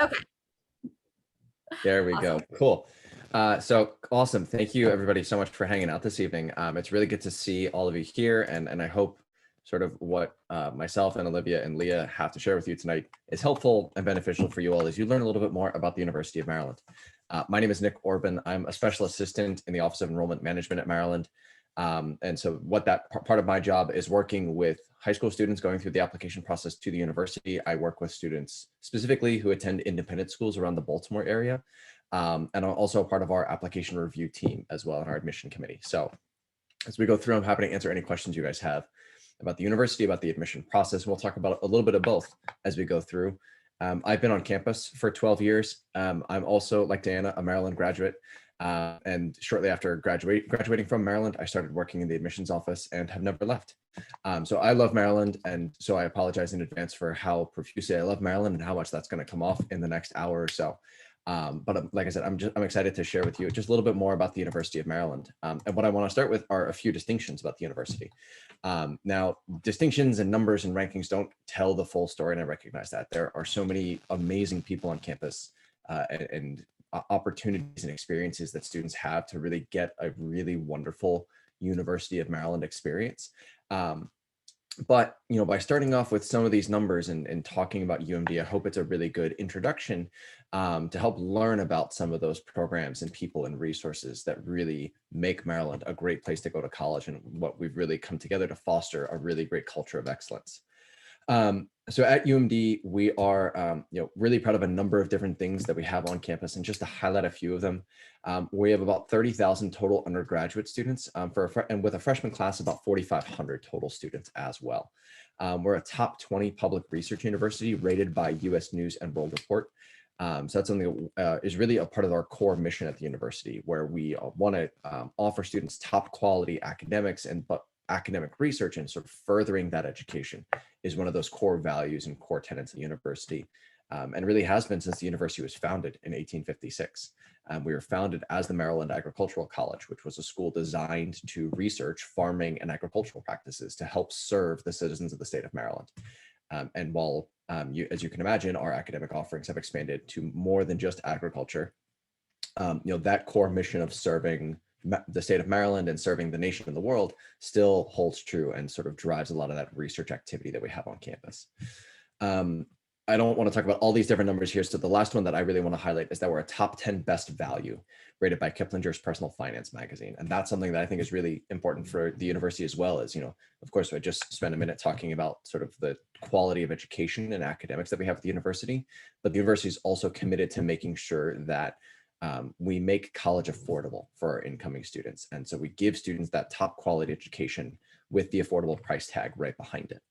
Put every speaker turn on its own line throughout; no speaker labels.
Okay.
There we go.
Awesome.
Cool. So awesome. Thank you everybody so much for hanging out this evening. It's really good to see all of you here, and I hope sort of what myself and Olivia and Leah have to share with you tonight is helpful and beneficial for you all as you learn a little bit more about the University of Maryland. My name is Nick Orban. I'm a special assistant in the Office of Enrollment Management at Maryland. And so what that part of my job is working with high school students going through the application process to the university. I work with students specifically who attend independent schools around the Baltimore area. And I'm also a part of our application review team as well in our admission committee. So as we go through, I'm happy to answer any questions you guys have about the university, about the admission process. We'll talk about a little bit of both as we go through. I've been on campus for 12 years. I'm also, like Diana, a Maryland graduate. And shortly after graduating from Maryland, I started working in the admissions office and have never left. So I love Maryland, and so I apologize in advance for how profusely I love Maryland and how much that's going to come off in the next hour or so. But like I said, I'm excited to share with you just a little bit more about the University of Maryland. And what I want to start with are a few distinctions about the university. Now, distinctions and numbers and rankings don't tell the full story, and I recognize that. There are so many amazing people on campus and opportunities and experiences that students have to really get a really wonderful University of Maryland experience. But by starting off with some of these numbers and talking about UMD, I hope it's a really good introduction to help learn about some of those programs and people and resources that really make Maryland a great place to go to college, and what we've really come together to foster a really great culture of excellence. So at UMD, we are really proud of a number of different things that we have on campus, and just to highlight a few of them, we have about 30,000 total undergraduate students and with a freshman class, about 4,500 total students as well. We're a top 20 public research university rated by US News and World Report. So that's something that is really a part of our core mission at the university, where we want to offer students top quality academics but academic research, and sort of furthering that education is one of those core values and core tenets of the university, and really has been since the university was founded in 1856. We were founded as the Maryland Agricultural College, which was a school designed to research farming and agricultural practices to help serve the citizens of the state of Maryland. And while, as you can imagine, our academic offerings have expanded to more than just agriculture, that core mission of serving the state of Maryland and serving the nation and the world still holds true and sort of drives a lot of that research activity that we have on campus. I don't want to talk about all these different numbers here. So the last one that I really want to highlight is that we're a top 10 best value rated by Kiplinger's Personal Finance magazine. And that's something that I think is really important for the university as well. As of course, I just spent a minute talking about sort of the quality of education and academics that we have at the university, but the university is also committed to making sure that we make college affordable for our incoming students. And so we give students that top quality education with the affordable price tag right behind it.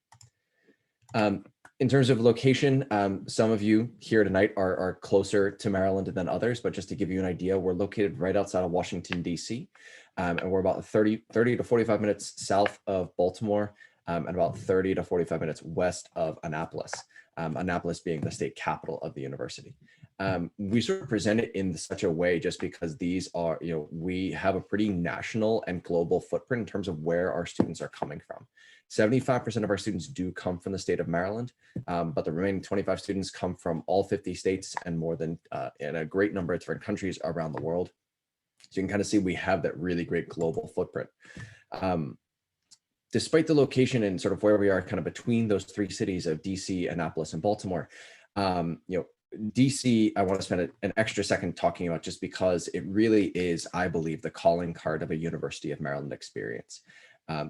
In terms of location, some of you here tonight are closer to Maryland than others, but just to give you an idea, we're located right outside of Washington, D.C., and we're about 30 to 45 minutes south of Baltimore, and about 30 to 45 minutes west of Annapolis, Annapolis being the state capital of the university. We sort of present it in such a way just because these are, we have a pretty national and global footprint in terms of where our students are coming from. 75% of our students do come from the state of Maryland, but the remaining 25 students come from all 50 states and more than in a great number of different countries around the world. So you can kind of see we have that really great global footprint. Despite the location and sort of where we are kind of between those three cities of DC, Annapolis, and Baltimore, DC, I want to spend an extra second talking about just because it really is, I believe, the calling card of a University of Maryland experience.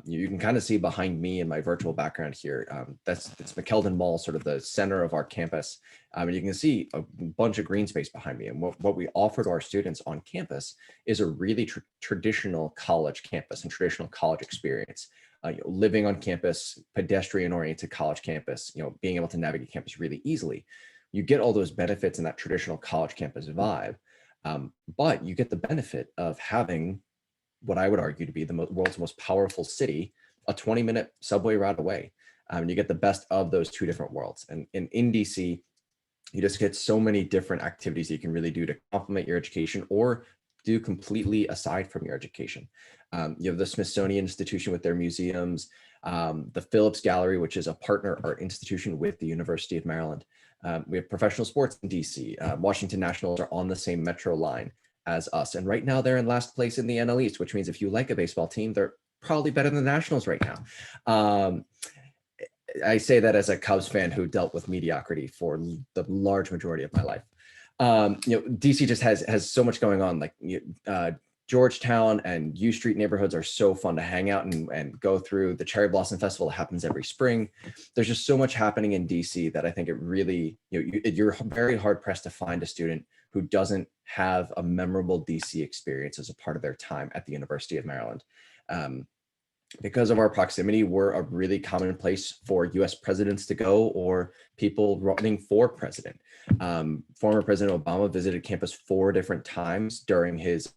You can kind of see behind me in my virtual background here, it's McKeldin Mall, sort of the center of our campus. And you can see a bunch of green space behind me. And what we offer to our students on campus is a really traditional college campus and traditional college experience. Living on campus, pedestrian-oriented college campus, being able to navigate campus really easily. You get all those benefits in that traditional college campus vibe, but you get the benefit of having what I would argue to be the world's most powerful city, a 20-minute subway ride away. You get the best of those two different worlds. And in DC, you just get so many different activities that you can really do to complement your education or do completely aside from your education. You have the Smithsonian Institution with their museums, the Phillips Gallery, which is a partner art institution with the University of Maryland. We have professional sports in DC. Washington Nationals are on the same metro line as us. And right now they're in last place in the NL East, which means if you like a baseball team, they're probably better than the Nationals right now. I say that as a Cubs fan who dealt with mediocrity for the large majority of my life. DC just has so much going on. Like Georgetown and U Street neighborhoods are so fun to hang out and go through. The Cherry Blossom Festival happens every spring. There's just so much happening in DC that I think it really, you're very hard pressed to find a student who doesn't have a memorable DC experience as a part of their time at the University of Maryland. Because of our proximity, we're a really common place for US presidents to go or people running for president. Former President Obama visited campus 4 different times during his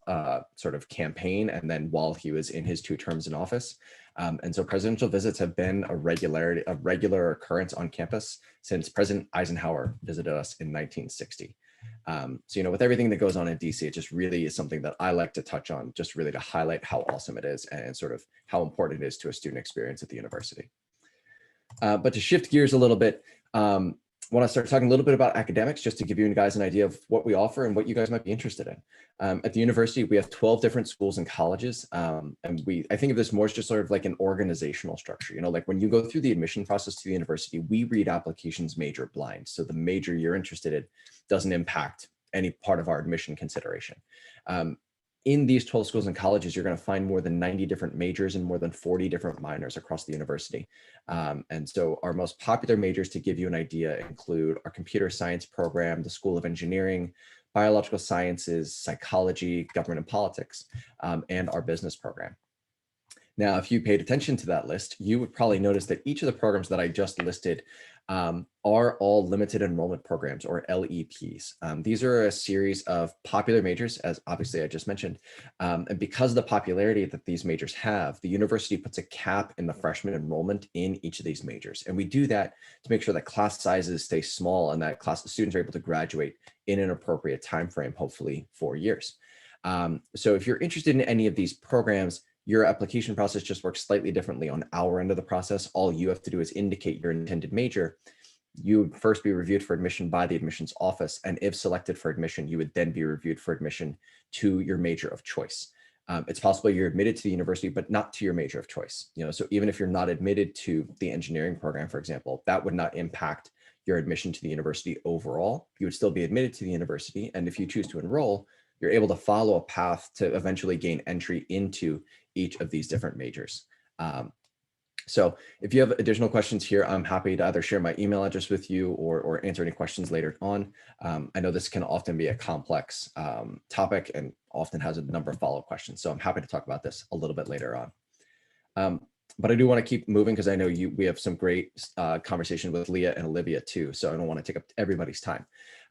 sort of campaign and then while he was in his 2 terms in office. And so presidential visits have been a regular occurrence on campus since President Eisenhower visited us in 1960. So, with everything that goes on in DC, it just really is something that I like to touch on, just really to highlight how awesome it is and sort of how important it is to a student experience at the university. But to shift gears a little bit, I want to start talking a little bit about academics, just to give you guys an idea of what we offer and what you guys might be interested in. At the university, we have 12 different schools and colleges. And I think of this more as just sort of like an organizational structure. Like when you go through the admission process to the university, we read applications major blind. So the major you're interested in doesn't impact any part of our admission consideration. In these 12 schools and colleges, you're going to find more than 90 different majors and more than 40 different minors across the university. And so our most popular majors, to give you an idea, include our computer science program, the School of Engineering, biological sciences, psychology, government and politics, and our business program. Now, if you paid attention to that list, you would probably notice that each of the programs that I just listed are all limited enrollment programs, or LEPs. These are a series of popular majors, as obviously I just mentioned. And because of the popularity that these majors have, the university puts a cap in the freshman enrollment in each of these majors. And we do that to make sure that class sizes stay small and that students are able to graduate in an appropriate time frame, hopefully 4 years. So if you're interested in any of these programs, your application process just works slightly differently on our end of the process. All you have to do is indicate your intended major. You would first be reviewed for admission by the admissions office. And if selected for admission, you would then be reviewed for admission to your major of choice. It's possible you're admitted to the university, but not to your major of choice. So even if you're not admitted to the engineering program, for example, that would not impact your admission to the university overall. You would still be admitted to the university. And if you choose to enroll, you're able to follow a path to eventually gain entry into each of these different majors. So if you have additional questions here, I'm happy to either share my email address with you or answer any questions later on. I know this can often be a complex topic and often has a number of follow-up questions. So I'm happy to talk about this a little bit later on. But I do want to keep moving because I know we have some great conversation with Leah and Olivia too. So I don't want to take up everybody's time.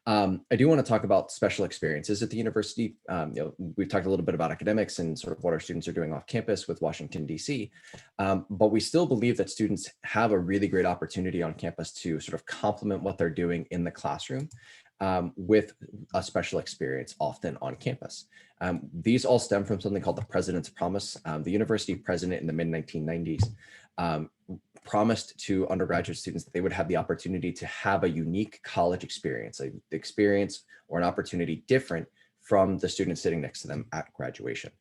I do want to talk about special experiences at the university. We've talked a little bit about academics and sort of what our students are doing off campus with Washington, DC, but we still believe that students have a really great opportunity on campus to sort of complement what they're doing in the classroom with a special experience often on campus. These all stem from something called the President's Promise. The university president in the mid-1990s promised to undergraduate students that they would have the opportunity to have a unique college experience, an experience or an opportunity different from the students sitting next to them at graduation.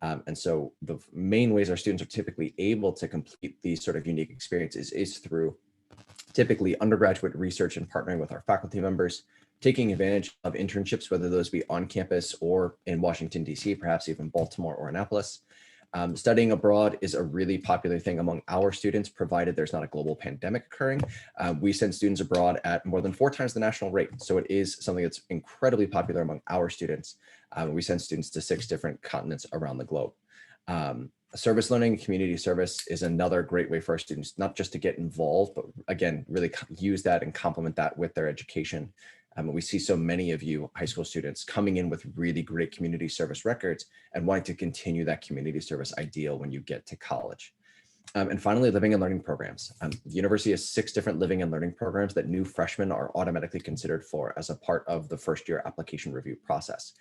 And so the main ways our students are typically able to complete these sort of unique experiences is through typically undergraduate research and partnering with our faculty members, taking advantage of internships, whether those be on campus or in Washington, DC, perhaps even Baltimore or Annapolis. Studying abroad is a really popular thing among our students, provided there's not a global pandemic occurring. We send students abroad at more than 4 times the national rate. So it is something that's incredibly popular among our students. We send students to 6 different continents around the globe. Service learning, community service is another great way for our students, not just to get involved, but again, really use that and complement that with their education. We see so many of you high school students coming in with really great community service records and wanting to continue that community service ideal when you get to college. And finally, living and learning programs. The university has 6 different living and learning programs that new freshmen are automatically considered for as a part of the first year application review process.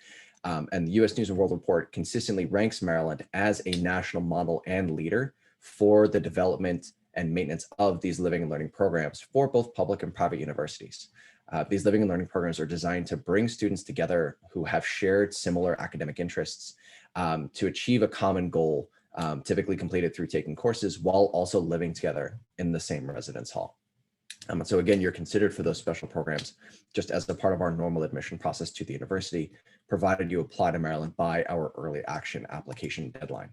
And the US News and World Report consistently ranks Maryland as a national model and leader for the development and maintenance of these living and learning programs for both public and private universities. These living and learning programs are designed to bring students together who have shared similar academic interests to achieve a common goal, typically completed through taking courses while also living together in the same residence hall. So again, you're considered for those special programs just as a part of our normal admission process to the university, provided you apply to Maryland by our early action application deadline.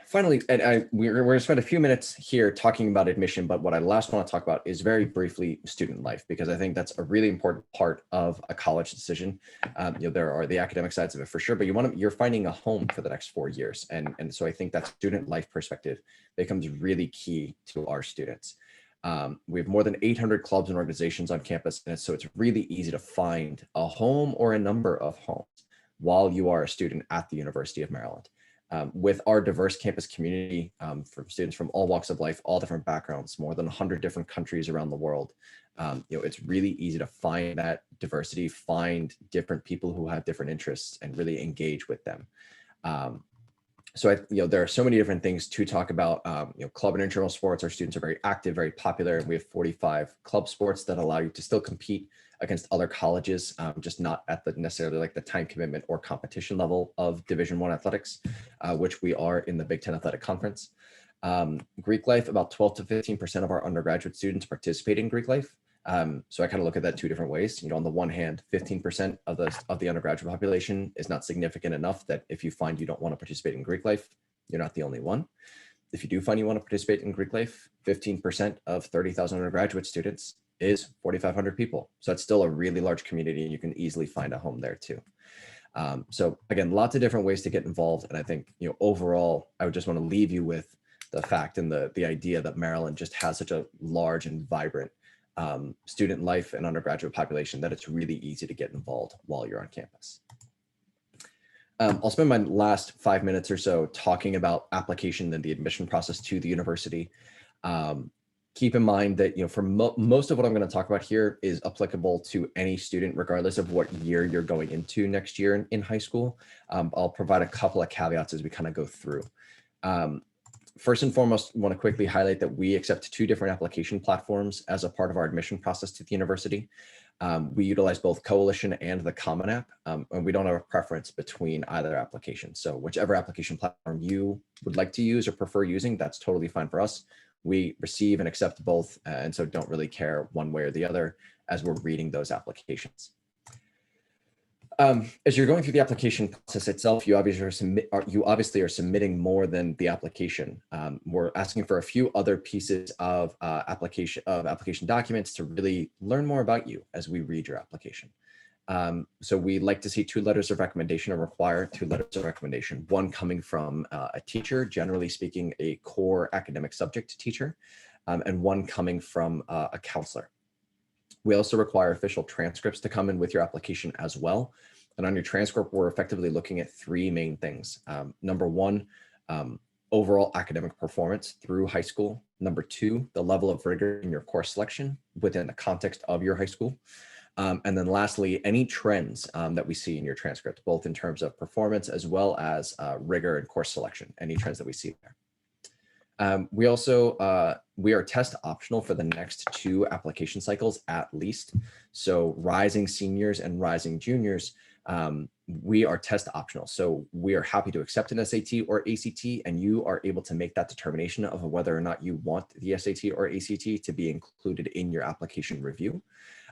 Finally, and we're going to spend a few minutes here talking about admission, but what I last want to talk about is very briefly student life, because I think that's a really important part of a college decision. There are the academic sides of it for sure, but you're finding a home for the next 4 years. And so I think that student life perspective becomes really key to our students. We have more than 800 clubs and organizations on campus, and so it's really easy to find a home or a number of homes while you are a student at the University of Maryland. With our diverse campus community from students from all walks of life, all different backgrounds, more than 100 different countries around the world, it's really easy to find that diversity, find different people who have different interests and really engage with them. There are so many different things to talk about. Club and intramural sports, our students are very active, very popular. We have 45 club sports that allow you to still compete against other colleges, just not at the necessarily like the time commitment or competition level of Division I athletics, which we are in the Big Ten Athletic Conference. Greek life, about 12 to 15% of our undergraduate students participate in Greek life. So I kind of look at that two different ways. On the one hand, 15% of the undergraduate population is not significant enough that if you find you don't want to participate in Greek life, you're not the only one. If you do find you want to participate in Greek life, 15% of 30,000 undergraduate students is 4,500 people. So it's still a really large community, and you can easily find a home there too. So again, lots of different ways to get involved. And I think, overall, I would just want to leave you with the fact and the idea that Maryland just has such a large and vibrant student life and undergraduate population that it's really easy to get involved while you're on campus. I'll spend my last 5 minutes or so talking about application and the admission process to the university. Keep in mind that, for most of what I'm going to talk about here is applicable to any student, regardless of what year you're going into next year in high school. I'll provide a couple of caveats as we kind of go through. First and foremost, I want to quickly highlight that we accept 2 different application platforms as a part of our admission process to the university. We utilize both Coalition and the Common App, and we don't have a preference between either application. So whichever application platform you would like to use or prefer using, that's totally fine for us. We receive and accept both, and so don't really care one way or the other as we're reading those applications. As you're going through the application process itself, you obviously are submitting more than the application. We're asking for a few other pieces of application documents to really learn more about you as we read your application. So we like to see 2 letters of recommendation, or require 2 letters of recommendation, one coming from a teacher, generally speaking, a core academic subject teacher, and one coming from a counselor. We also require official transcripts to come in with your application as well. And on your transcript, we're effectively looking at 3 main things. Number 1, overall academic performance through high school. Number 2, the level of rigor in your course selection within the context of your high school. And then lastly, any trends that we see in your transcript, both in terms of performance as well as rigor and course selection, any trends that we see there. We are test optional for the next 2 application cycles at least. So rising seniors and rising juniors, we are test optional. So we are happy to accept an SAT or ACT, and you are able to make that determination of whether or not you want the SAT or ACT to be included in your application review.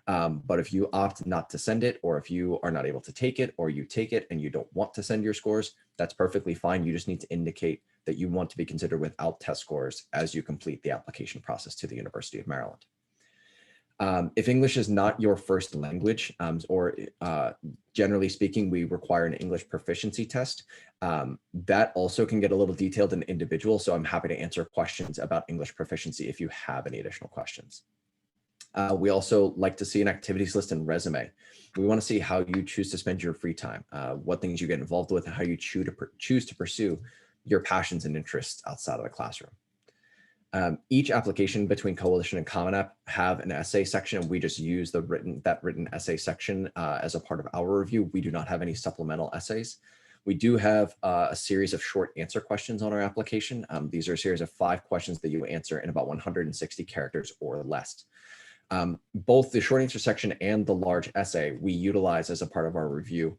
But if you opt not to send it, or if you are not able to take it, or you take it and you don't want to send your scores, that's perfectly fine. You just need to indicate that you want to be considered without test scores as you complete the application process to the University of Maryland. If English is not your first language, or generally speaking, we require an English proficiency test. That also can get a little detailed and individual. So I'm happy to answer questions about English proficiency if you have any additional questions. We also like to see an activities list and resume. We want to see how you choose to spend your free time, what things you get involved with, and how you choose to pursue your passions and interests outside of the classroom. Each application between Coalition and Common App have an essay section. We just use that written essay section as a part of our review. We do not have any supplemental essays. We do have a series of short answer questions on our application. These are a series of 5 questions that you answer in about 160 characters or less. Both the short answer section and the large essay we utilize as a part of our review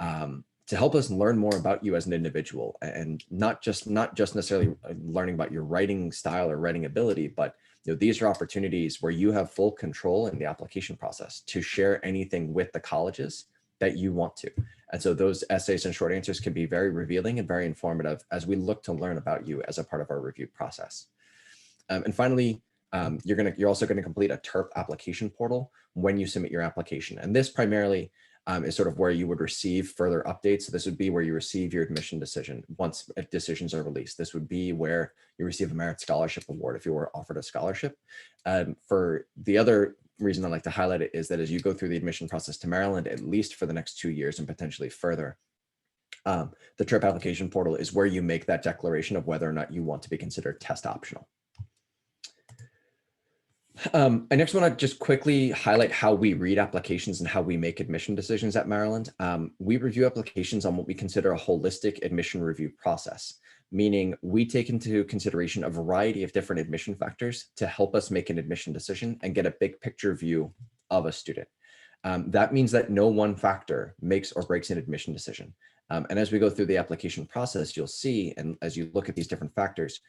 to help us learn more about you as an individual, and not just necessarily learning about your writing style or writing ability, but these are opportunities where you have full control in the application process to share anything with the colleges that you want to. And so those essays and short answers can be very revealing and very informative as we look to learn about you as a part of our review process. And finally, you're also going to complete a TERP application portal when you submit your application. And this primarily is sort of where you would receive further updates. So this would be where you receive your admission decision once decisions are released. This would be where you receive a merit scholarship award if you were offered a scholarship. For the other reason I like to highlight it is that as you go through the admission process to Maryland, at least for the next 2 years and potentially further, the TERP application portal is where you make that declaration of whether or not you want to be considered test optional. I next want to just quickly highlight how we read applications and how we make admission decisions at Maryland. We review applications on what we consider a holistic admission review process, meaning we take into consideration a variety of different admission factors to help us make an admission decision and get a big picture view of a student. That means that no one factor makes or breaks an admission decision. And as we go through the application process, you'll see, and as you look at these different factors,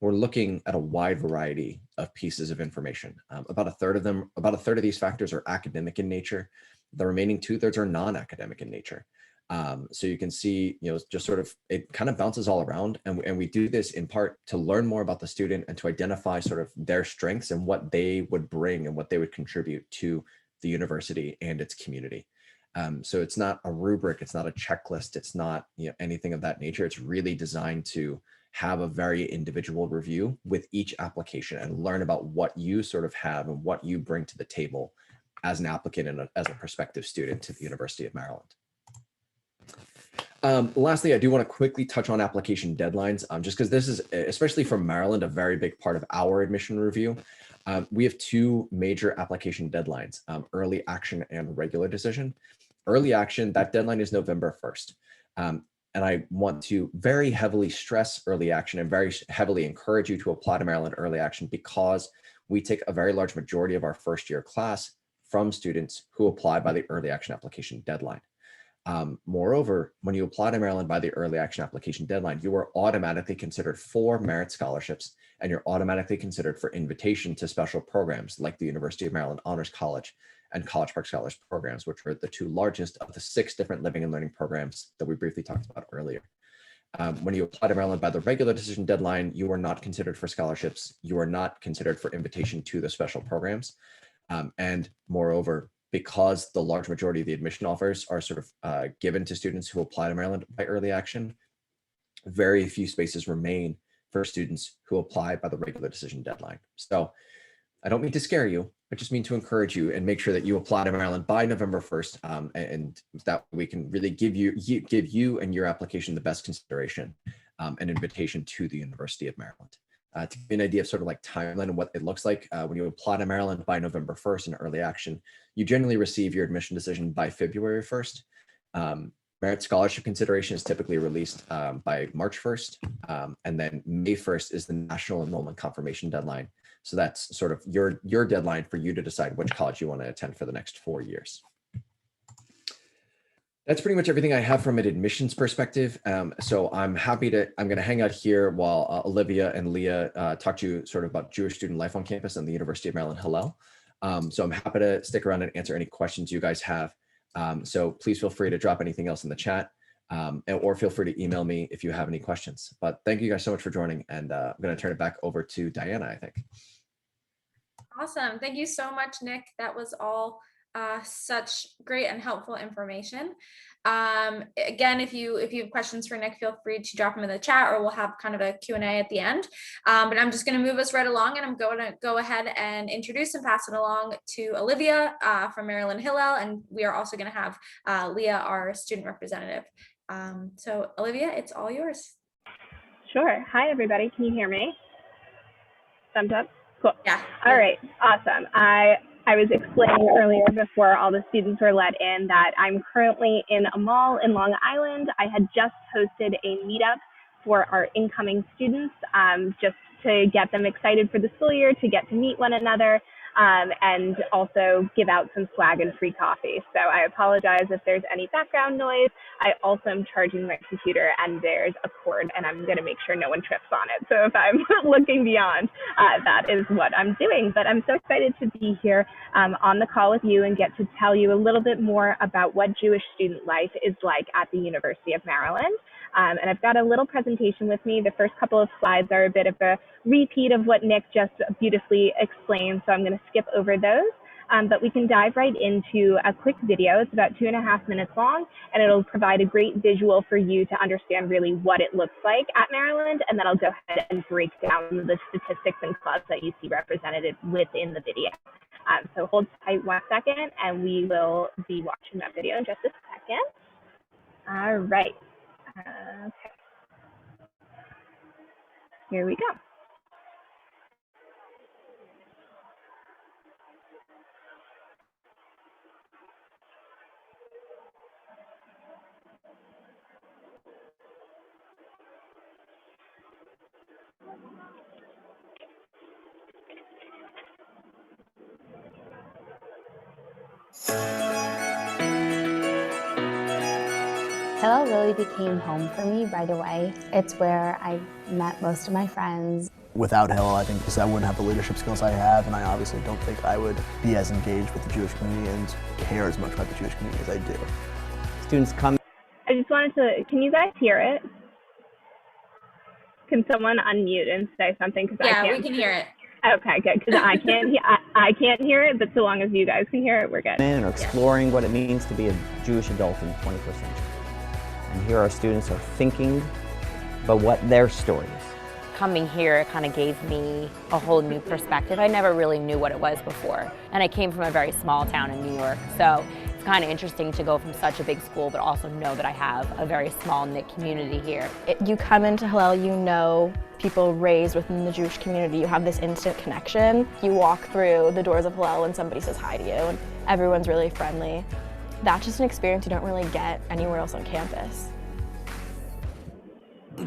we're looking at a wide variety of pieces of information. About a third of these factors are academic in nature. The remaining 2/3 are non-academic in nature. So you can see, just sort of, it kind of bounces all around. And we do this in part to learn more about the student and to identify sort of their strengths and what they would bring and what they would contribute to the university and its community. So it's not a rubric, it's not a checklist, it's not anything of that nature. It's really designed to have a very individual review with each application and learn about what you sort of have and what you bring to the table as an applicant and as a prospective student to the University of Maryland. Lastly, I do want to quickly touch on application deadlines, just because this is, especially from Maryland, a very big part of our admission review. We have 2 major application deadlines, early action and regular decision. Early action, that deadline is November 1st. And I want to very heavily stress early action and very heavily encourage you to apply to Maryland Early Action, because we take a very large majority of our first year class from students who apply by the early action application deadline. Moreover, when you apply to Maryland by the early action application deadline, you are automatically considered for merit scholarships, and you're automatically considered for invitation to special programs like the University of Maryland Honors College and College Park Scholars programs, which are the 2 largest of the 6 different living and learning programs that we briefly talked about earlier. When you apply to Maryland by the regular decision deadline, you are not considered for scholarships. You are not considered for invitation to the special programs. And moreover, because the large majority of the admission offers are sort of given to students who apply to Maryland by early action, very few spaces remain for students who apply by the regular decision deadline. So I don't mean to scare you, I just mean to encourage you and make sure that you apply to Maryland by November 1st, and that we can really give you and your application the best consideration and invitation to the University of Maryland. To give you an idea of sort of like timeline and what it looks like, when you apply to Maryland by November 1st in early action, you generally receive your admission decision by February 1st. Merit scholarship consideration is typically released by March 1st, and then May 1st is the national enrollment confirmation deadline. So that's sort of your deadline for you to decide which college you want to attend for the next 4 years. That's pretty much everything I have from an admissions perspective. So I'm going to hang out here while Olivia and Leah talk to you sort of about Jewish student life on campus and the University of Maryland Hillel. So I'm happy to stick around and answer any questions you guys have. So please feel free to drop anything else in the chat, or feel free to email me if you have any questions. But thank you guys so much for joining, and I'm going to turn it back over to Diana, I think.
Awesome. Thank you so much, Nick. That was all such great and helpful information. Again, if you have questions for Nick, feel free to drop them in the chat, or we'll have kind of a Q&A at the end. But I'm just going to move us right along, and I'm going to go ahead and introduce and pass it along to Olivia from Maryland Hillel, and we are also going to have Leah, our student representative. So Olivia, it's all yours.
Sure. Hi, everybody. Can you hear me? Thumbs up? Cool.
Yeah.
All right. Awesome. I was explaining earlier before all the students were let in that I'm currently in a mall in Long Island. I had just hosted a meetup for our incoming students, just to get them excited for the school year, to get to meet one another. and also give out some swag and free coffee. So I apologize if there's any background noise. I also am charging my computer, and there's a cord, and I'm going to make sure no one trips on it. So if I'm looking beyond, that is what I'm doing. But I'm so excited to be here on the call with you and get to tell you a little bit more about what Jewish student life is like at the University of Maryland. And I've got a little presentation with me. The first couple of slides are a bit of a repeat of what Nick just beautifully explained, so I'm going to skip over those. But we can dive right into a quick video. It's about 2.5 minutes long, and it'll provide a great visual for you to understand really what it looks like at Maryland. And then I'll go ahead and break down the statistics and clubs that you see represented within the video. So hold tight 1 second, and we will be watching that video in just a second. All right. Okay. Here we go.
Hillel really became home for me right away. It's where I met most of my friends.
Without Hillel, I think because I wouldn't have the leadership skills I have, and I obviously don't think I would be as engaged with the Jewish community and care as much about the Jewish community as I do.
Students come.
I just wanted to, can you guys hear it? Can someone unmute and say something? Cause
Yeah,
I can't.
we can hear it.
Okay, good, because I can't hear it, but so long as you guys can hear it, we're good.
In or exploring what it means to be a Jewish adult in the 21st century. And here our students are thinking about what their story is.
Coming here kind of gave me a whole new perspective. I never really knew what it was before. And I came from a very small town in New York, so it's kind of interesting to go from such a big school, but also know that I have a very small knit community here.
You come into Hillel, you know people raised within the Jewish community. You have this instant connection. You walk through the doors of Hillel and somebody says hi to you, and everyone's really friendly. That's just an experience you don't really get anywhere else on campus.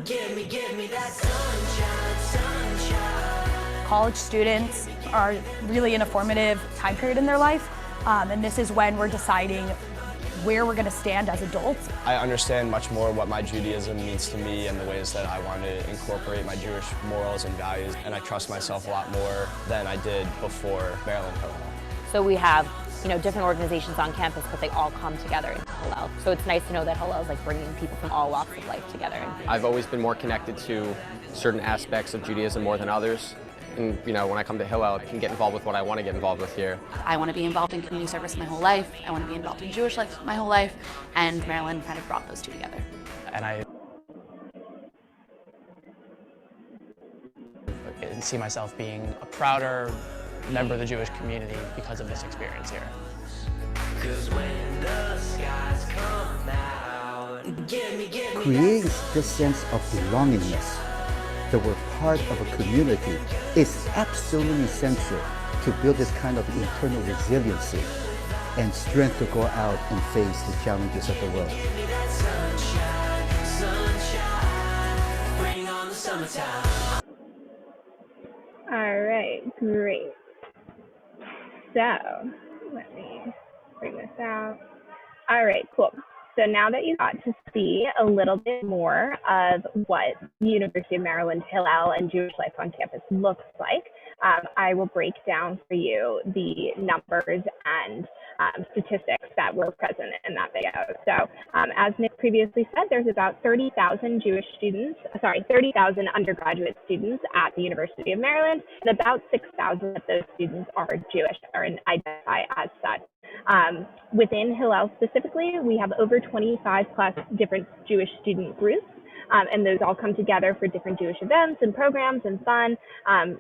Give me that sunshine, sunshine.
College students are really in a formative time period in their life, and this is when we're deciding where we're going to stand as adults.
I understand much more what my Judaism means to me and the ways that I want to incorporate my Jewish morals and values, and I trust myself a lot more than I did before Maryland Hillel.
So we have, different organizations on campus, but they all come together in Hillel. So it's nice to know that Hillel is like bringing people from all walks of life together.
I've always been more connected to certain aspects of Judaism more than others. And when I come to Hillel, I can get involved with what I want to get involved with here.
I want to be involved in community service my whole life. I want to be involved in Jewish life my whole life. And Maryland kind of brought those two together.
And I see myself being a prouder member of the Jewish community because of this experience here.
'Cause when the skies come out,
creates this sense of belongingness, that we're part of a community, is absolutely essential to build this kind of internal resiliency and strength to go out and face the challenges of the world.
give me that sunshine, sunshine, bring on the summertime.
All right, great. So let me bring this out. All right, cool. So now that you got to see a little bit more of what University of Maryland Hillel and Jewish life on campus looks like, I will break down for you the numbers and statistics that were present in that video. So as Nick previously said, there's about 30,000 undergraduate students at the University of Maryland, and about 6,000 of those students are Jewish or identify as such. Within Hillel specifically, we have over 25 plus different Jewish student groups. And those all come together for different Jewish events and programs and fun,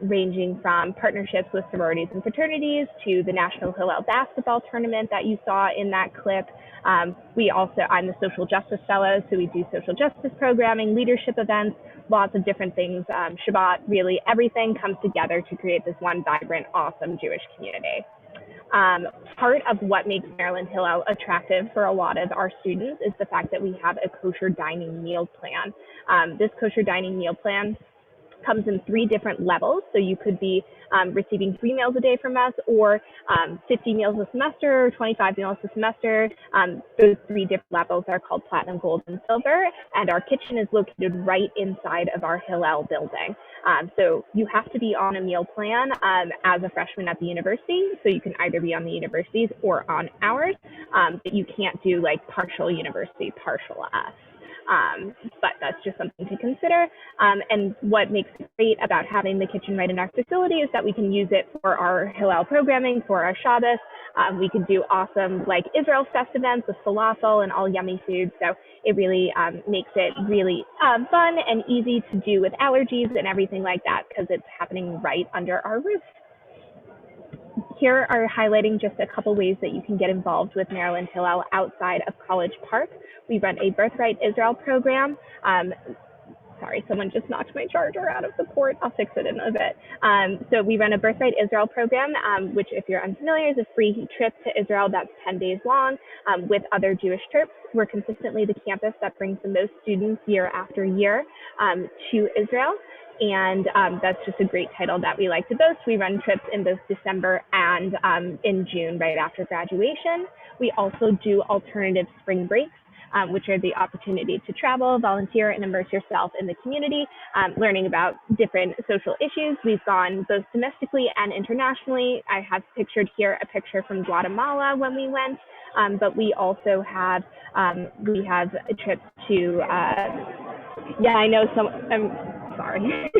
ranging from partnerships with sororities and fraternities to the National Hillel Basketball Tournament that you saw in that clip. I'm the Social Justice Fellow, so we do social justice programming, leadership events, lots of different things. Shabbat, really everything comes together to create this one vibrant, awesome Jewish community. Part of what makes Maryland Hillel attractive for a lot of our students is the fact that we have a kosher dining meal plan. This kosher dining meal plan comes in 3 different levels. So you could be receiving 3 meals a day from us, or 50 meals a semester, or 25 meals a semester. Those 3 different levels are called Platinum, Gold, and Silver. And our kitchen is located right inside of our Hillel building. So you have to be on a meal plan as a freshman at the university. So you can either be on the universities or on ours, but you can't do like partial university, partial us. But that's just something to consider. And what makes it great about having the kitchen right in our facility is that we can use it for our Hillel programming, for our Shabbos. We can do awesome like Israel Fest events with falafel and all yummy food. So it really makes it really fun and easy to do with allergies and everything like that, because it's happening right under our roof. Here are highlighting just a couple ways that you can get involved with Maryland Hillel outside of College Park. We run a Birthright Israel program. Sorry, someone just knocked my charger out of the port. I'll fix it in a bit. So we run a Birthright Israel program, which, if you're unfamiliar, is a free trip to Israel that's 10 days long with other Jewish trips. We're consistently the campus that brings the most students year after year to Israel. And that's just a great title that we like to boast. We run trips in both December and in June, right after graduation. We also do alternative spring breaks, which are the opportunity to travel, volunteer, and immerse yourself in the community, learning about different social issues. We've gone both domestically and internationally. I have pictured here a picture from Guatemala when we went, but we also have trips to, yeah, I know some, sorry.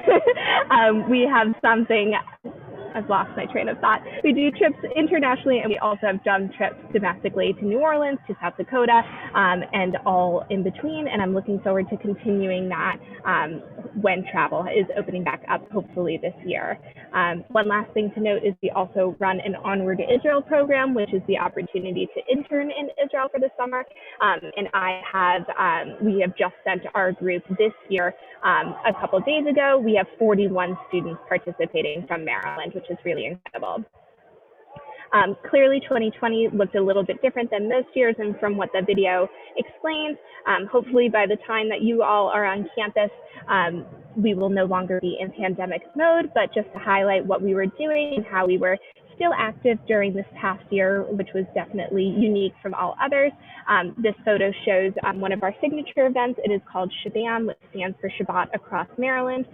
We have something, I've lost my train of thought. We do trips internationally, and we also have done trips domestically to New Orleans, to South Dakota, and all in between. And I'm looking forward to continuing that when travel is opening back up, hopefully this year. One last thing to note is we also run an Onward to Israel program, which is the opportunity to intern in Israel for the summer. And we have just sent our group this year a couple days ago. We have 41 students participating from Maryland, which is really incredible. Clearly 2020 looked a little bit different than most years, and from what the video explains, hopefully by the time that you all are on campus, we will no longer be in pandemic mode. But just to highlight what we were doing and how we were still active during this past year, which was definitely unique from all others. This photo shows one of our signature events. It is called Shabam, which stands for Shabbat Across Maryland.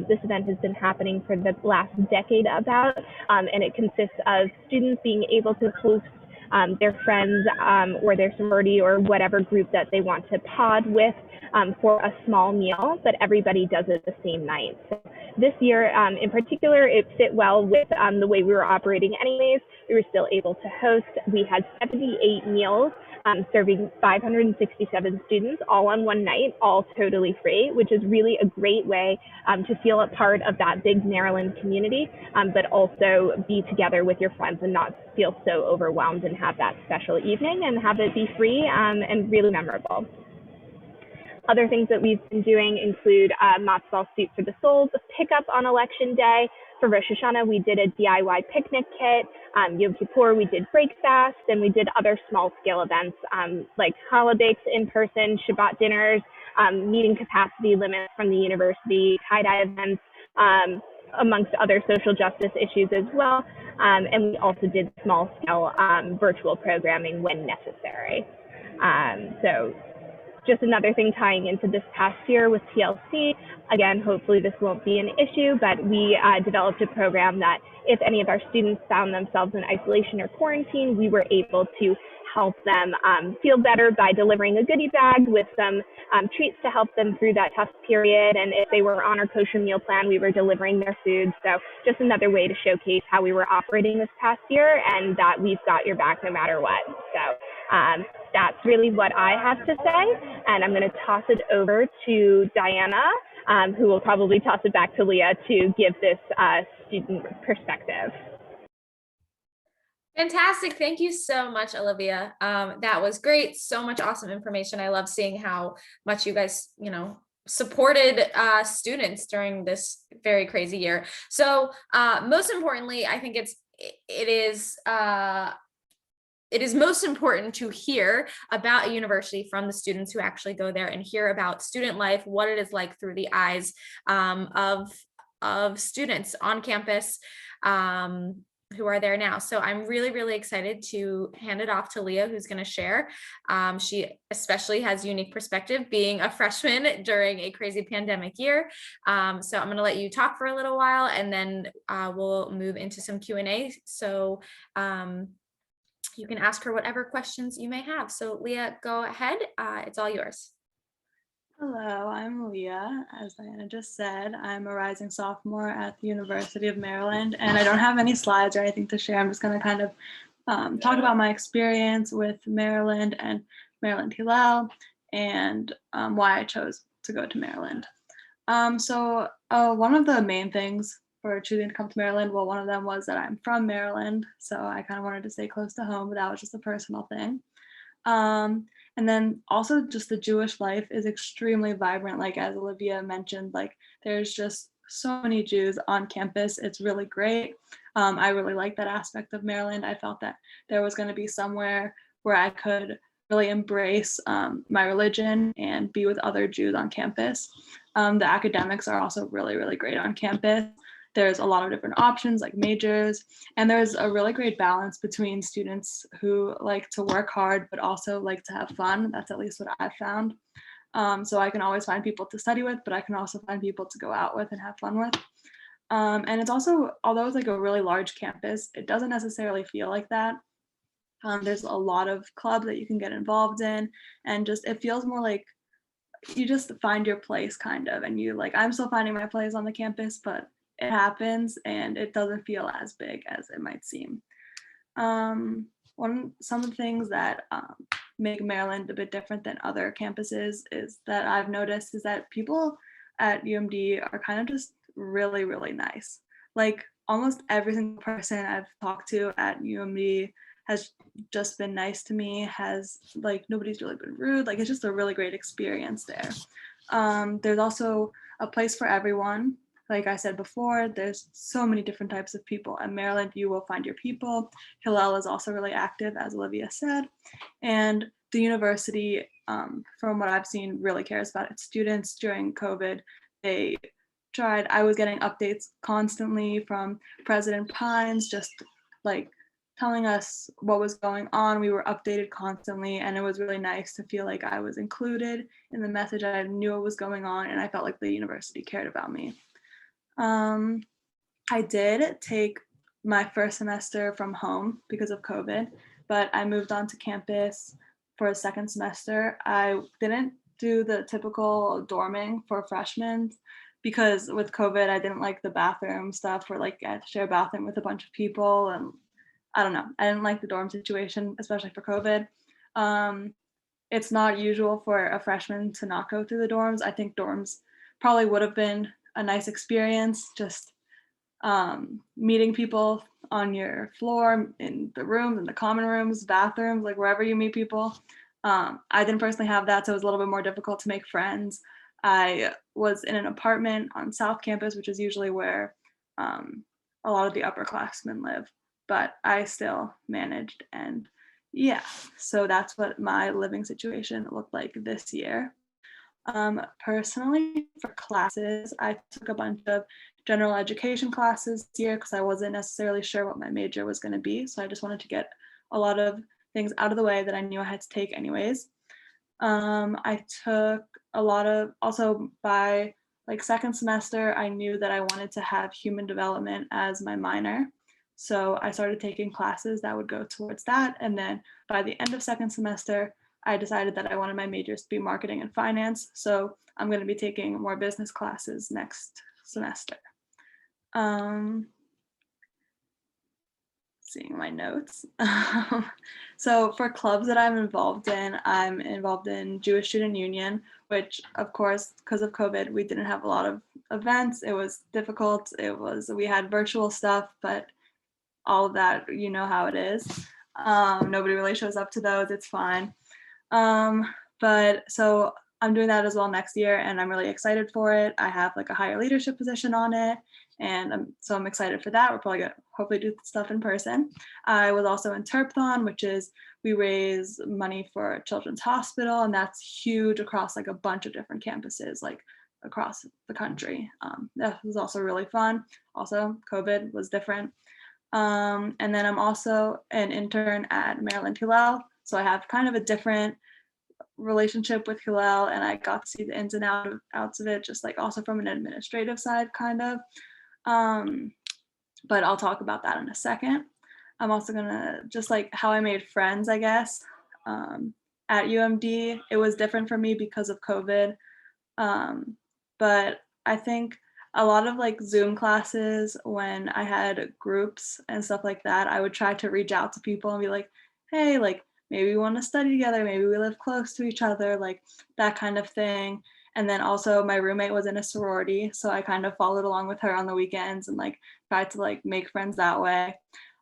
This event has been happening for the last decade about, and it consists of students being able to host their friends or their sorority or whatever group that they want to pod with for a small meal, but everybody does it the same night. So this year in particular, it fit well with the way we were operating anyways. We were still able to host. We had 78 meals serving 567 students all on one night, all totally free, which is really a great way to feel a part of that big Maryland community, but also be together with your friends and not feel so overwhelmed, and have that special evening and have it be free and really memorable. Other things that we've been doing include Matzah Ball Soup for the Soul pickup on Election Day. For Rosh Hashanah, we did a DIY picnic kit. Yom Kippur, we did break fast, and we did other small scale events like challah bakes in person, Shabbat dinners, meeting capacity limits from the university, tie-dye events, amongst other social justice issues as well. And we also did small scale virtual programming when necessary. So just another thing tying into this past year with TLC. Again, hopefully this won't be an issue, but we developed a program that if any of our students found themselves in isolation or quarantine, we were able to help them feel better by delivering a goodie bag with some treats to help them through that tough period. And if they were on our kosher meal plan, we were delivering their food. So just another way to showcase how we were operating this past year, and that we've got your back no matter what. So that's really what I have to say. And I'm going to toss it over to Diana, who will probably toss it back to Leah to give this student perspective.
Fantastic. Thank you so much, Olivia. That was great. So much awesome information. I love seeing how much you guys, supported students during this very crazy year. So most importantly, I think it is it is most important to hear about a university from the students who actually go there and hear about student life, what it is like through the eyes of students on campus who are there now. So I'm really, really excited to hand it off to Leah, who's going to share. She especially has unique perspective being a freshman during a crazy pandemic year. So I'm going to let you talk for a little while, and then we'll move into some Q&A. So you can ask her whatever questions you may have. So Leah, go ahead. It's all yours.
Hello, I'm Leah. As Diana just said, I'm a rising sophomore at the University of Maryland, and I don't have any slides or anything to share. I'm just going to kind of talk about my experience with Maryland and Maryland Hillel, and why I chose to go to Maryland. So one of the main things for choosing to come to Maryland, well, one of them was that I'm from Maryland, so I kind of wanted to stay close to home, but that was just a personal thing. And then also just the Jewish life is extremely vibrant. Like as Olivia mentioned, like there's just so many Jews on campus. It's really great. I really like that aspect of Maryland. I felt that there was going to be somewhere where I could really embrace my religion and be with other Jews on campus. The academics are also really, really great on campus. There's a lot of different options like majors, and there's a really great balance between students who like to work hard but also like to have fun. That's at least what I've found. So I can always find people to study with, but I can also find people to go out with and have fun with. And it's also, although it's like a really large campus, it doesn't necessarily feel like that. There's a lot of clubs that you can get involved in, and just it feels more like you just find your place kind of, and you like, I'm still finding my place on the campus, but it happens and it doesn't feel as big as it might seem. Some of the things that make Maryland a bit different than other campuses is that I've noticed is that people at UMD are kind of just really, really nice. Like almost every single person I've talked to at UMD has just been nice to me, has like, nobody's really been rude. Like it's just a really great experience there. There's also a place for everyone. Like I said before, there's so many different types of people. At Maryland, you will find your people. Hillel is also really active, as Olivia said. And the university, from what I've seen, really cares about its students. During COVID, I was getting updates constantly from President Pines, just like telling us what was going on. We were updated constantly, and it was really nice to feel like I was included in the message. I knew what was going on, and I felt like the university cared about me. I did take my first semester from home because of COVID, but I moved onto campus for a second semester. I didn't do the typical dorming for freshmen because with COVID, I didn't like the bathroom stuff where like I had to share a bathroom with a bunch of people, and I don't know, I didn't like the dorm situation, especially for COVID. It's not usual for a freshman to not go through the dorms. I think dorms probably would have been a nice experience, just meeting people on your floor, in the rooms, in the common rooms, bathrooms, like wherever you meet people. I didn't personally have that, so it was a little bit more difficult to make friends. I was in an apartment on South Campus, which is usually where a lot of the upperclassmen live, but I still managed, and yeah, so that's what my living situation looked like this year. Personally, for classes, I took a bunch of general education classes this year because I wasn't necessarily sure what my major was going to be. So I just wanted to get a lot of things out of the way that I knew I had to take anyways. I took a lot of, also by like second semester, I knew that I wanted to have human development as my minor. So I started taking classes that would go towards that. And then by the end of second semester, I decided that I wanted my majors to be marketing and finance. So I'm going to be taking more business classes next semester. Seeing my notes. So for clubs that I'm involved in Jewish Student Union, which of course, because of COVID, we didn't have a lot of events. It was difficult. We had virtual stuff, but all of that, you know how it is. Nobody really shows up to those. It's fine. But so I'm doing that as well next year, and I'm really excited for it. I have like a higher leadership position on it, And so I'm excited for that. We're probably gonna hopefully do stuff in person. I was also in Terpthon, which is we raise money for Children's Hospital, and that's huge across like a bunch of different campuses, like across the country. That was also really fun. Also, COVID was different. And then I'm also an intern at Maryland Hillel, so I have kind of a different relationship with Hillel, and I got to see the ins and outs of it, just like also from an administrative side, kind of. But I'll talk about that in a second. I'm also gonna just like how I made friends, I guess. At UMD, it was different for me because of COVID. But I think a lot of like Zoom classes, when I had groups and stuff like that, I would try to reach out to people and be like, hey, like maybe we want to study together, maybe we live close to each other, like that kind of thing. And then also my roommate was in a sorority, so I kind of followed along with her on the weekends and like tried to like make friends that way.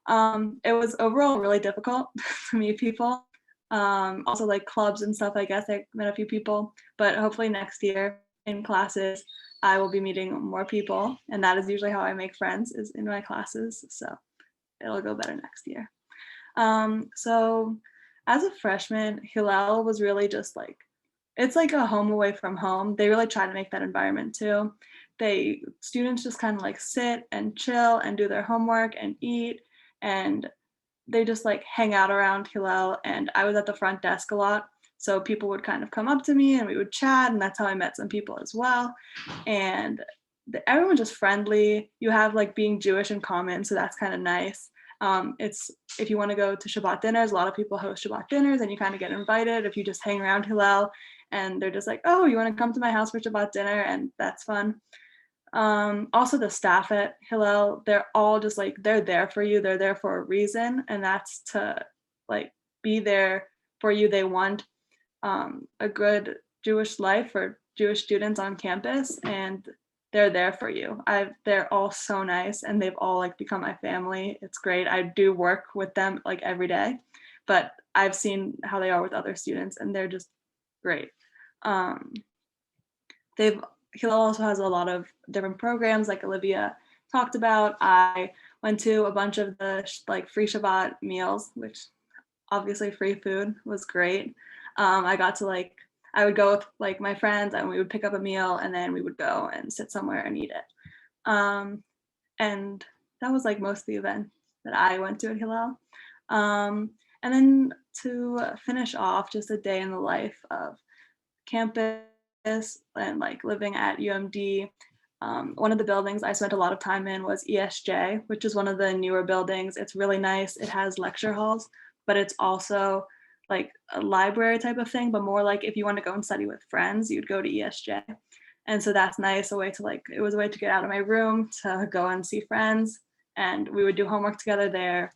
It was overall really difficult to meet people. Also like clubs and stuff, I guess I met a few people, but hopefully next year in classes, I will be meeting more people, and that is usually how I make friends, is in my classes. So it'll go better next year. So as a freshman, Hillel was really just like, it's like a home away from home. They really try to make that environment too. Students just kind of like sit and chill and do their homework and eat, and they just like hang out around Hillel. And I was at the front desk a lot, so people would kind of come up to me and we would chat, and that's how I met some people as well. And everyone's just friendly. You have like being Jewish in common, so that's kind of nice. It's if you want to go to Shabbat dinners, a lot of people host Shabbat dinners, and you kind of get invited if you just hang around Hillel, and they're just like, oh, you want to come to my house for Shabbat dinner, and that's fun. Also the staff at Hillel, they're all just like, they're there for you, they're there for a reason, and that's to like be there for you. They want a good Jewish life for Jewish students on campus, and they're there for you. They're all so nice, and they've all like become my family. It's great. I do work with them like every day, but I've seen how they are with other students, and they're just great. Hillel also has a lot of different programs, like Olivia talked about. I went to a bunch of the like free Shabbat meals, which obviously free food was great. I got to like, I would go with like my friends, and we would pick up a meal, and then we would go and sit somewhere and eat it. And that was like most of the events that I went to at Hillel. And then to finish off, just a day in the life of campus and like living at UMD. One of the buildings I spent a lot of time in was ESJ, which is one of the newer buildings. It's really nice. It has lecture halls, but it's also like a library type of thing, but more like if you want to go and study with friends, you'd go to ESJ. And so that's nice. It was a way to get out of my room, to go and see friends, and we would do homework together there.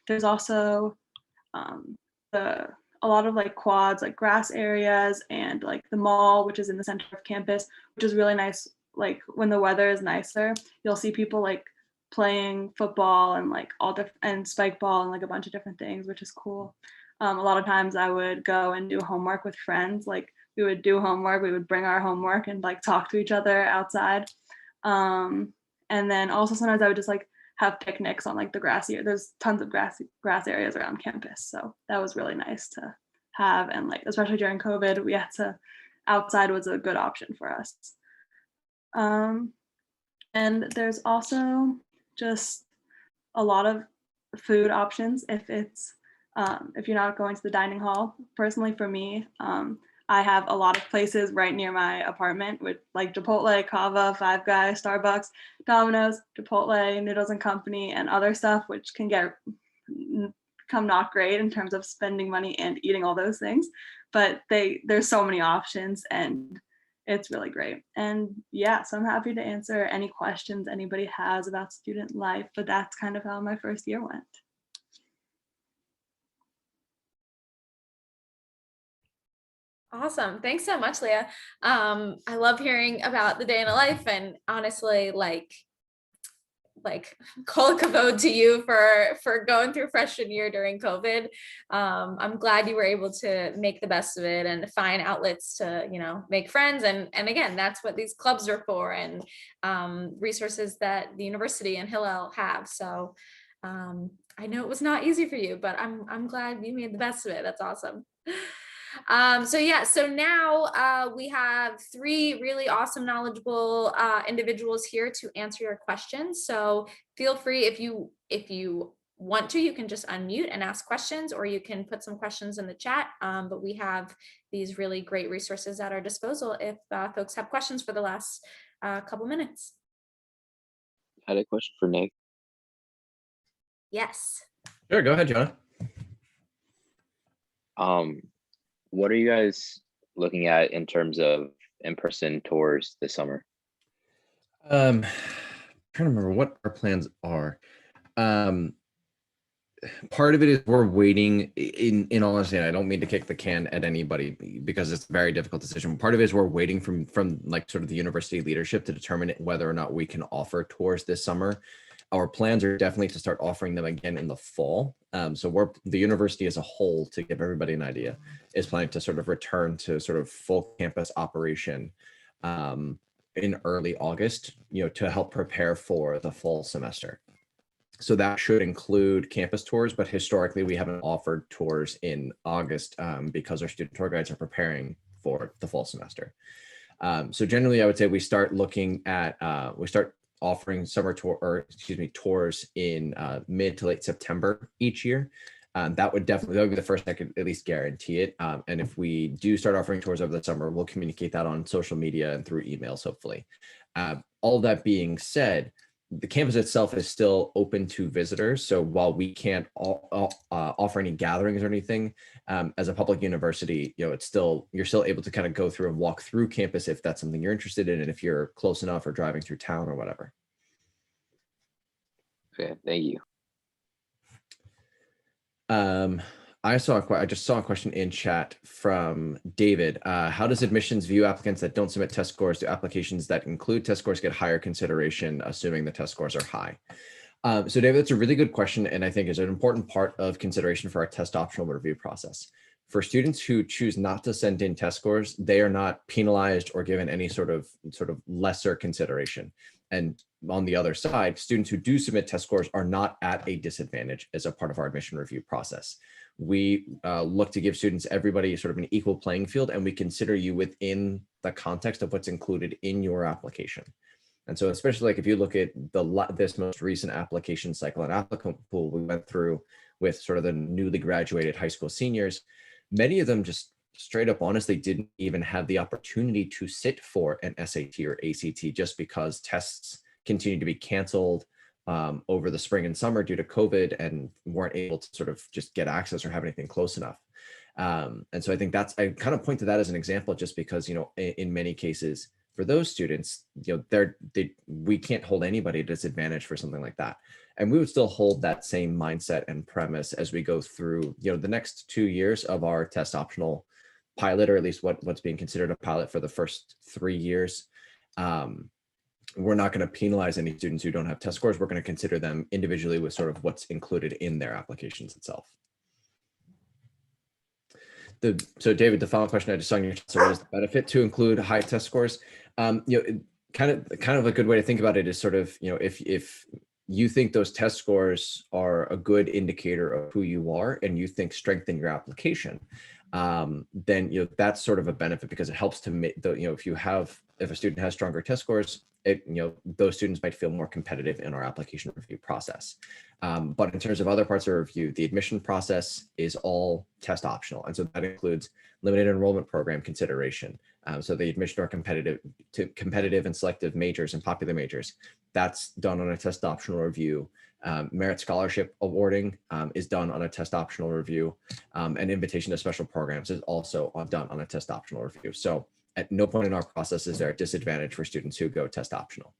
There's also a lot of like quads, like grass areas, and like the mall, which is in the center of campus, which is really nice. Like when the weather is nicer, you'll see people like playing football and like all different, and spike ball and like a bunch of different things, which is cool. A lot of times I would go and do homework with friends. Like we would do homework, we would bring our homework and like talk to each other outside. And then also sometimes I would just like have picnics on like the grassy, there's tons of grass areas around campus. So that was really nice to have. And like, especially during COVID, outside was a good option for us. And there's also just a lot of food options if you're not going to the dining hall. Personally for me, I have a lot of places right near my apartment with like Chipotle, Cava, Five Guys, Starbucks, Domino's, Chipotle, Noodles and Company, and other stuff, which can become not great in terms of spending money and eating all those things. But there's so many options, and it's really great. And yeah, so I'm happy to answer any questions anybody has about student life, but that's kind of how my first year went.
Awesome. Thanks so much, Leah. I love hearing about the day in a life, and honestly, like like kol kavod to you for going through freshman year during COVID. I'm glad you were able to make the best of it and find outlets to, you know, make friends. And again, that's what these clubs are for, and resources that the university and Hillel have. So I know it was not easy for you, but I'm glad you made the best of it. That's awesome. So now we have three really awesome, knowledgeable individuals here to answer your questions. So feel free, if you want to, you can just unmute and ask questions, or you can put some questions in the chat. But we have these really great resources at our disposal if folks have questions for the last couple minutes.
I had a question for Nick.
Yes.
Sure, go ahead, Jonah.
What are you guys looking at in terms of in-person tours this summer?
Trying to remember what our plans are. Part of it is we're waiting, in all honesty, and I don't mean to kick the can at anybody because it's a very difficult decision. Part of it is we're waiting from like sort of the university leadership to determine whether or not we can offer tours this summer. Our plans are definitely to start offering them again in the fall. So the university as a whole, to give everybody an idea, is planning to sort of return to sort of full campus operation in early August, you know, to help prepare for the fall semester. So that should include campus tours, but historically we haven't offered tours in August because our student tour guides are preparing for the fall semester. So generally I would say we start looking at, offering tours in mid to late September each year. That would be the first I could at least guarantee it. And if we do start offering tours over the summer, we'll communicate that on social media and through emails, hopefully. All that being said, the campus itself is still open to visitors. So while we can't offer any gatherings or anything, as a public university, you know, you're still able to kind of go through and walk through campus if that's something you're interested in, and if you're close enough or driving through town or whatever.
Okay, thank you.
I just saw a question in chat from David. How does admissions view applicants that don't submit test scores? Do applications that include test scores get higher consideration, assuming the test scores are high? So David, that's a really good question, and I think is an important part of consideration for our test optional review process. For students who choose not to send in test scores, they are not penalized or given any sort of lesser consideration. And on the other side, students who do submit test scores are not at a disadvantage as a part of our admission review process. We look to give students, everybody, sort of an equal playing field, and we consider you within the context of what's included in your application. And so especially like if you look at this most recent application cycle and applicant pool we went through with sort of the newly graduated high school seniors, many of them just straight up honestly didn't even have the opportunity to sit for an SAT or ACT just because tests continued to be canceled over the spring and summer due to COVID and weren't able to sort of just get access or have anything close enough. And so I think I kind of point to that as an example, just because, you know, in many cases for those students, you know, we can't hold anybody at disadvantage for something like that. And we would still hold that same mindset and premise as we go through, you know, the next 2 years of our test optional pilot, or at least what's being considered a pilot for the first 3 years. We're not going to penalize any students who don't have test scores. We're going to consider them individually with sort of what's included in their applications itself. So David, the final question I just saw in your chat, so what is the benefit to include high test scores? You know, kind of a good way to think about it is sort of, you know, if you think those test scores are a good indicator of who you are and you think strengthen your application, then, you know, that's sort of a benefit because it helps to make the, you know, if a student has stronger test scores, you know, those students might feel more competitive in our application review process. But in terms of other parts of the review, the admission process is all test optional. And so that includes limited enrollment program consideration. So the admission or competitive and selective majors and popular majors, that's done on a test optional review. Merit scholarship awarding is done on a test optional review, and invitation to special programs is also done on a test optional review. So at no point in our process is there a disadvantage for students who go test optional.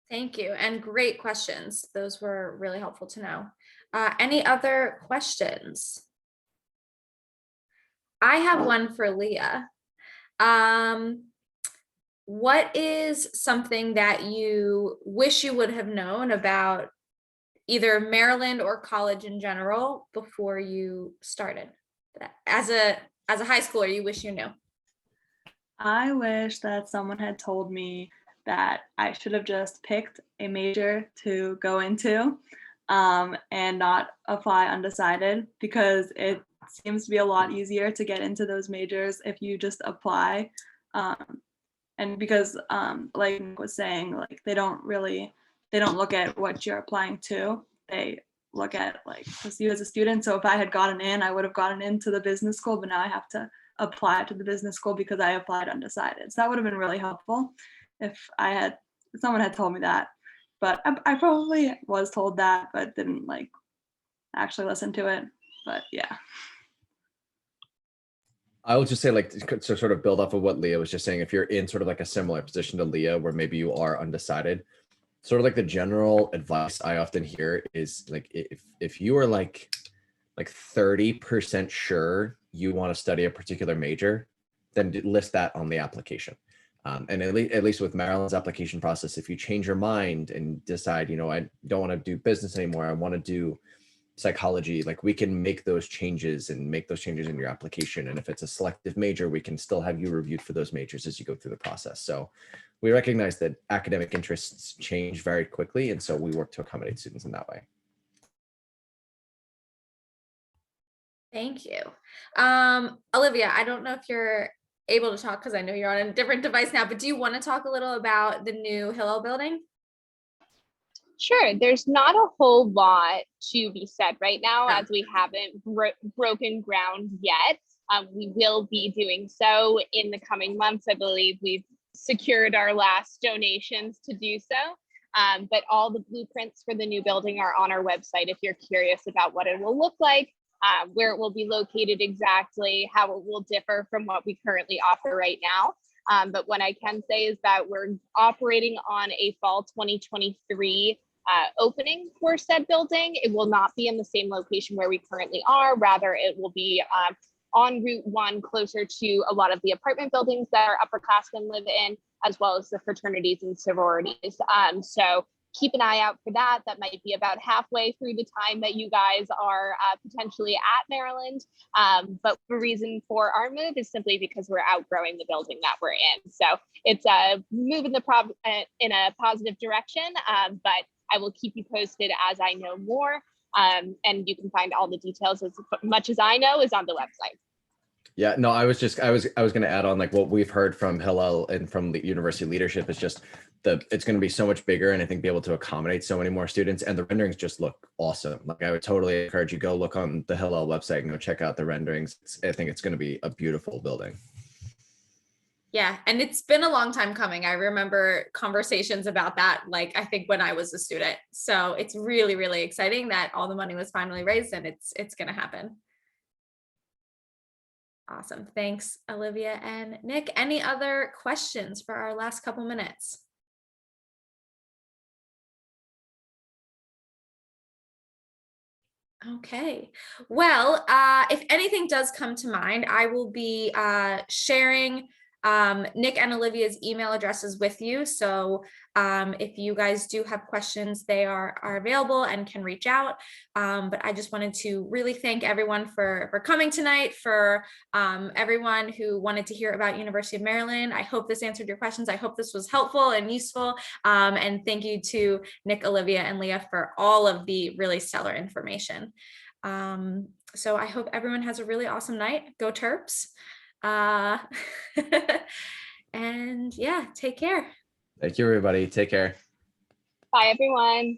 Thank you, and great questions. Those were really helpful to know. Any other questions? I have one for Leah. What is something that you wish you would have known about either Maryland or college in general before you started? As a high schooler, you wish you knew.
I wish that someone had told me that I should have just picked a major to go into and not apply undecided, because it seems to be a lot easier to get into those majors if you just apply. And because like Nick was saying, like they don't look at what you're applying to. They look at like just you as a student. So if I had gotten in, I would have gotten into the business school, but now I have to apply to the business school because I applied undecided. So that would have been really helpful if someone had told me that. But I probably was told that, but didn't like actually listen to it. But yeah.
I will just say, like, to sort of build off of what Leah was just saying, if you're in sort of like a similar position to Leah, where maybe you are undecided, sort of like the general advice I often hear is like, if you are like 30% sure you want to study a particular major, then list that on the application. And at least with Maryland's application process, if you change your mind and decide, you know, I don't want to do business anymore, I want to do psychology, like we can make those changes in your application. And if it's a selective major, we can still have you reviewed for those majors as you go through the process. So we recognize that academic interests change very quickly. And so we work to accommodate students in that way.
Thank you. Olivia, I don't know if you're able to talk because I know you're on a different device now, but do you want to talk a little about the new Hillel building?
Sure. There's not a whole lot to be said right now, as we haven't broken ground yet. We will be doing so in the coming months. I believe we've secured our last donations to do so. But all the blueprints for the new building are on our website if you're curious about what it will look like, where it will be located exactly, how it will differ from what we currently offer right now. But what I can say is that we're operating on a fall 2023 opening for said building. It will not be in the same location where we currently are. Rather, it will be on Route 1, closer to a lot of the apartment buildings that our upperclassmen live in, as well as the fraternities and sororities. So keep an eye out for that. That might be about halfway through the time that you guys are potentially at Maryland. But the reason for our move is simply because we're outgrowing the building that we're in. So it's a move in a positive direction, but I will keep you posted as I know more. And you can find all the details, as much as I know, is on the website.
Yeah, no, I was going to add on, like, what we've heard from Hillel and from the university leadership is just it's going to be so much bigger, and I think be able to accommodate so many more students, and the renderings just look awesome. Like, I would totally encourage you, go look on the Hillel website and go check out the renderings. I think it's going to be a beautiful building.
Yeah, and it's been a long time coming. I remember conversations about that, like, I think when I was a student. So it's really, really exciting that all the money was finally raised, and it's going to happen. Awesome. Thanks, Olivia and Nick. Any other questions for our last couple minutes? Okay. Well, if anything does come to mind, I will be sharing Nick and Olivia's email addresses with you. So if you guys do have questions, they are available and can reach out. But I just wanted to really thank everyone for coming tonight, for everyone who wanted to hear about University of Maryland. I hope this answered your questions. I hope this was helpful and useful. And thank you to Nick, Olivia, and Leah for all of the really stellar information. So I hope everyone has a really awesome night. Go Terps. And yeah, take care.
Thank you, everybody. Take care.
Bye, everyone.